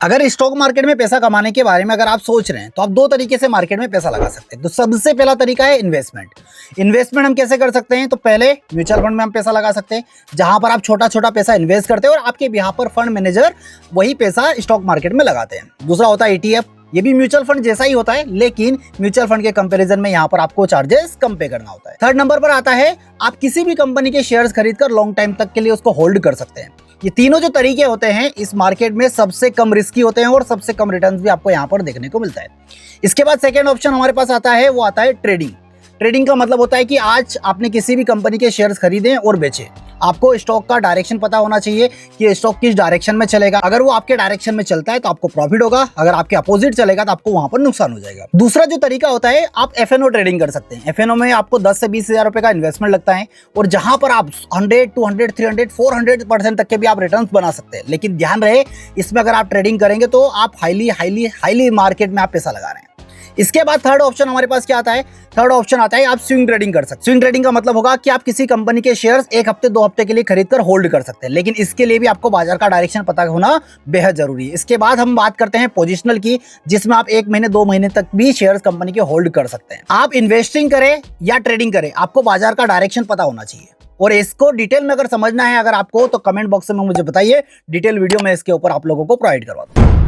अगर stock market में पैसा कमाने के बारे में अगर आप सोच रहे हैं तो आप दो तरीके से मार्केट में पैसा लगा सकते हैं। तो सबसे पहला तरीका है इन्वेस्टमेंट। इन्वेस्टमेंट हम कैसे कर सकते हैं? तो पहले म्यूचुअल फंड में हम पैसा लगा सकते हैं, जहां पर आप छोटा छोटा पैसा इन्वेस्ट करते हैं और आपके यहाँ पर फंड मैनेजर वही पैसा स्टॉक मार्केट में लगाते हैं। दूसरा होता है ETF। ये भी म्यूचुअल फंड जैसा ही होता है, लेकिन म्यूचुअल फंड के कंपैरिजन में यहाँ पर आपको चार्जेस कम पे करना होता है। थर्ड नंबर पर आता है आप किसी भी कंपनी के शेयर्स खरीदकर लॉन्ग टाइम तक के लिए उसको होल्ड कर सकते हैं। ये तीनों जो तरीके होते हैं इस मार्केट में सबसे कम रिस्की होते हैं और सबसे कम रिटर्न्स भी आपको यहाँ पर देखने को मिलता है। इसके बाद सेकेंड ऑप्शन हमारे पास आता है, वो आता है ट्रेडिंग। ट्रेडिंग का मतलब होता है कि आज आपने किसी भी कंपनी के शेयर्स खरीदे और बेचे। आपको स्टॉक का डायरेक्शन पता होना चाहिए कि स्टॉक किस डायरेक्शन में चलेगा। अगर वो आपके डायरेक्शन में चलता है तो आपको प्रॉफिट होगा, अगर आपके अपोजिट चलेगा तो आपको वहां पर नुकसान हो जाएगा। दूसरा जो तरीका होता है, आप FNO ट्रेडिंग कर सकते हैं। FNO में आपको 10 से 20 हजार रुपए का इन्वेस्टमेंट लगता है और जहां पर आप 100, 200, 300, 400% तक के भी आप रिटर्न बना सकते हैं। लेकिन ध्यान रहे, इसमें अगर आप ट्रेडिंग करेंगे तो आप हाईली मार्केट में आप पैसा लगा रहे हैं। इसके बाद थर्ड ऑप्शन हमारे पास क्या आता है? थर्ड ऑप्शन आता है आप स्विंग ट्रेडिंग कर सकते हैं। स्विंग ट्रेडिंग का मतलब होगा कि आप किसी कंपनी के शेयर्स एक हफ्ते 2 हफ्ते के लिए खरीदकर होल्ड कर सकते हैं, लेकिन इसके लिए भी आपको बाजार का डायरेक्शन पता होना बेहद जरूरी है। इसके बाद हम बात करते हैं पोजिशनल की, जिसमें आप 1 महीने 2 महीने तक भी शेयर्स कंपनी के होल्ड कर सकते हैं। आप इन्वेस्टिंग करें या ट्रेडिंग करें, आपको बाजार का डायरेक्शन पता होना चाहिए। और इसको डिटेल में अगर समझना है अगर आपको, तो कमेंट बॉक्स में मुझे बताइए, डिटेल वीडियो में इसके ऊपर आप लोगों को प्रोवाइड करवा दूं।